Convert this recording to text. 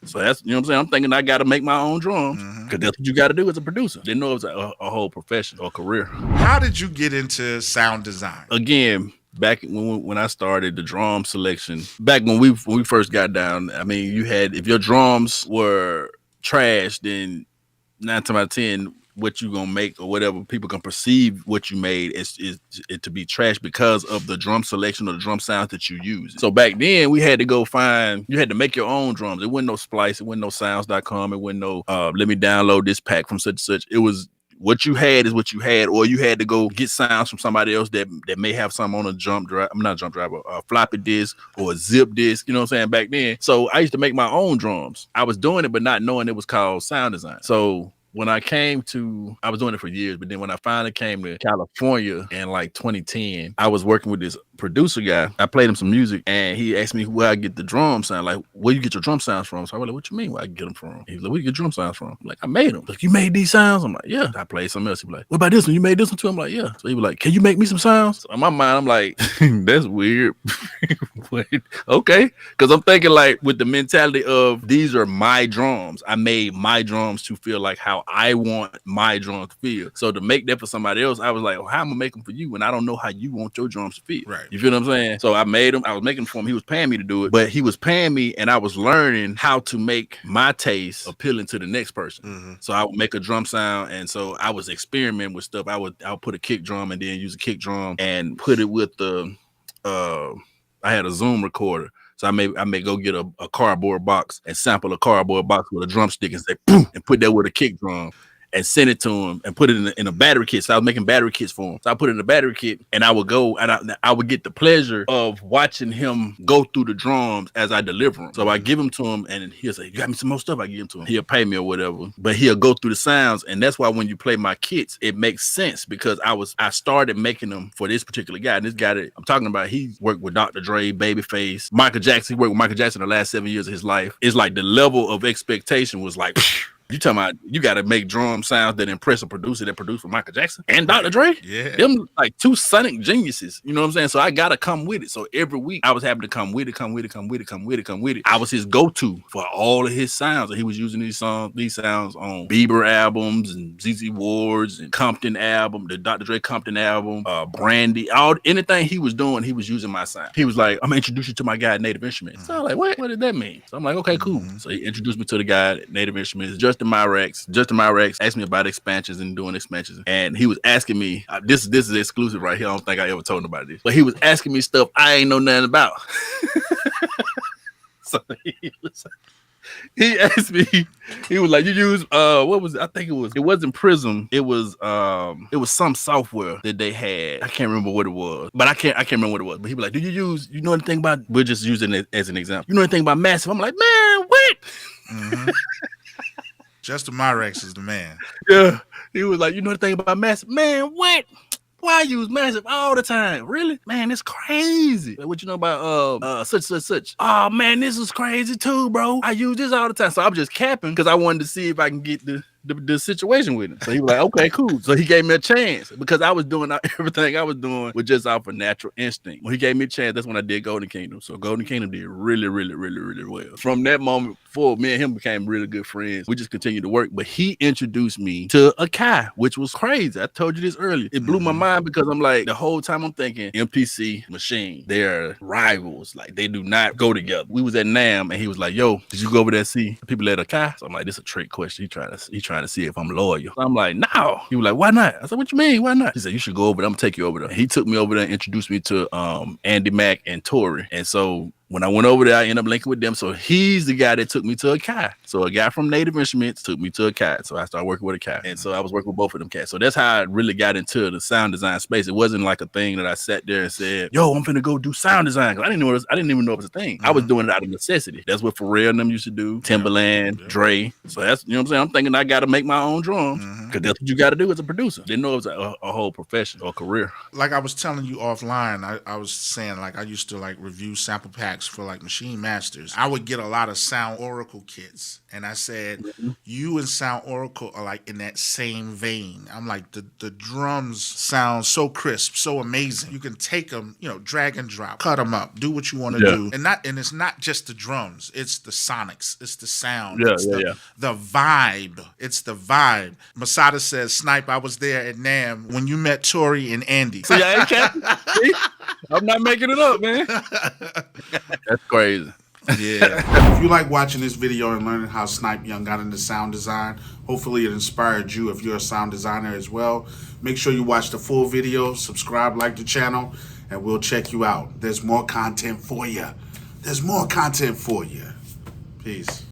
So that's, you know what I'm saying? I'm thinking I got to make my own drums because that's what you got to do as a producer. Didn't know it was a whole profession or career. How did you get into sound design? Again, back when I started the drum selection, back when we first got down, I mean, you had, if your drums were trash, then 9 times out of 10, what you gonna make or whatever, people can perceive what you made is it to be trash because of the drum selection or the drum sounds that you use. So back then we had to go find, you had to make your own drums. It wasn't no Splice, it wasn't no sounds.com, it wasn't no let me download this pack from such and such. It was what you had is what you had, or you had to go get sounds from somebody else that may have some on a jump drive. I'm not a jump drive, a floppy disk or a zip disk. You know what I'm saying? Back then, so I used to make my own drums. I was doing it, but not knowing it was called sound design. So when I came to, I was doing it for years, but then when I finally came to California in like 2010, I was working with this producer guy. I played him some music and he asked me where I get the drum sound. Like, where you get your drum sounds from? So I was like, what you mean where I get them from? He was like, where you get drum sounds from? I'm like, I made them. Like, you made these sounds? I'm like, yeah. I played something else. He was like, what about this one? You made this one too? I'm like, yeah. So he was like, can you make me some sounds? So in my mind, I'm like, that's weird. Okay. Because I'm thinking like with the mentality of these are my drums. I made my drums to feel like how I want my drums to feel. So to make that for somebody else, I was like, well, how am I gonna make them for you? And I don't know how you want your drums to feel. Right. You feel what I'm saying? So I made them. I was making them for him. He was paying me to do it, but he was paying me, and I was learning how to make my taste appealing to the next person. So I would make a drum sound, and so I was experimenting with stuff. I'll put a kick drum and then use a kick drum and put it with the. I had a Zoom recorder. So I may go get a cardboard box and sample a cardboard box with a drumstick and say, boom, and put that with a kick drum and send it to him and put it in a battery kit. So I was making battery kits for him. So I put it in a battery kit and I would go and I would get the pleasure of watching him go through the drums as I deliver them. So I give them to him and he'll say, you got me some more stuff. I give him to him. He'll pay me or whatever, but he'll go through the sounds. And that's why when you play my kits, it makes sense because I started making them for this particular guy. And this guy that I'm talking about, he worked with Dr. Dre, Babyface, Michael Jackson. He worked with Michael Jackson the last 7 years of his life. It's like the level of expectation was like, you talking about you got to make drum sounds that impress a producer that produced for Michael Jackson and Dr. Dre? Yeah. Them like two sonic geniuses. You know what I'm saying? So I got to come with it. So every week I was having to come with it. I was his go-to for all of his sounds. And he was using these sounds on Bieber albums and ZZ Ward's and Compton album, the Dr. Dre Compton album, Brandy, anything he was doing, he was using my sound. He was like, I'm going to introduce you to my guy at Native Instruments. So I'm like, what did that mean? So I'm like, okay, cool. So he introduced me to the guy at Native Instruments, Justin Myrex asked me about expansions and doing expansions. And he was asking me, this is exclusive right here. I don't think I ever told nobody this. But he was asking me stuff I ain't know nothing about. So he asked me, he was like, you use what was it? I think it wasn't Prism. It was some software that they had. I can't remember what it was. But I can't remember what it was. But he was like, you know anything about, we're just using it as an example. You know anything about Massive? I'm like, man, what? Justin Myrex is the man. Yeah. He was like, you know the thing about Massive? Man, what? Why I use Massive all the time? Really? Man, it's crazy. Like, what you know about such? Oh man, this is crazy too, bro. I use this all the time. So I'm just capping because I wanted to see if I can get the situation with him. So he was like, okay, cool. So he gave me a chance because I was doing everything I was doing was just off of natural instinct. When he gave me a chance, that's when I did Golden Kingdom. So Golden Kingdom did really, really, really, really well. From that moment forward, me and him became really good friends. We just continued to work, but he introduced me to Akai, which was crazy. I told you this earlier. It blew my mind because I'm like, the whole time I'm thinking MPC, Machine, they're rivals. Like they do not go together. We was at NAMM and he was like, yo, did you go over there and see the people at Akai? So I'm like, this is a trick question. He trying to see if I'm loyal. So I'm like, no. He was like, why not? I said, what you mean? Why not? He said, you should go over there. I'm gonna take you over there. And he took me over there and introduced me to Andy Mack and Tori. And so when I went over there, I ended up linking with them. So he's the guy that took me to Akai. So a guy from Native Instruments took me to Akai. So I started working with Akai. And so I was working with both of them cats. So that's how I really got into the sound design space. It wasn't like a thing that I sat there and said, yo, I'm finna go do sound design. I didn't even know it was a thing. I was doing it out of necessity. That's what Pharrell and them used to do. Timbaland, Dre. So that's, you know what I'm saying? I'm thinking I got to make my own drums because that's what you got to do as a producer. Didn't know it was a whole profession or career. Like I was telling you offline, I was saying like I used to like review sample packs for like Machine Masters. I would get a lot of Sound Oracle kits And I said, Mhm. you and Sound Oracle are like in that same vein. I'm like, the drums sound so crisp, so amazing. You can take them, drag and drop, cut them up, do what you want to Yeah. do. And it's not just the drums, it's the sonics, it's the sound, Yeah, it's yeah, yeah. the vibe. It's the vibe. Masada says, Snipe, I was there at NAMM when you met Tori and Andy. See, I ain't capping. See? I'm not making it up, man. That's crazy. Yeah. If you like watching this video and learning how Snipe Young got into sound design, hopefully it inspired you if you're a sound designer as well. Make sure you watch the full video, subscribe, like the channel, and we'll check you out. There's more content for you. There's more content for you. Peace.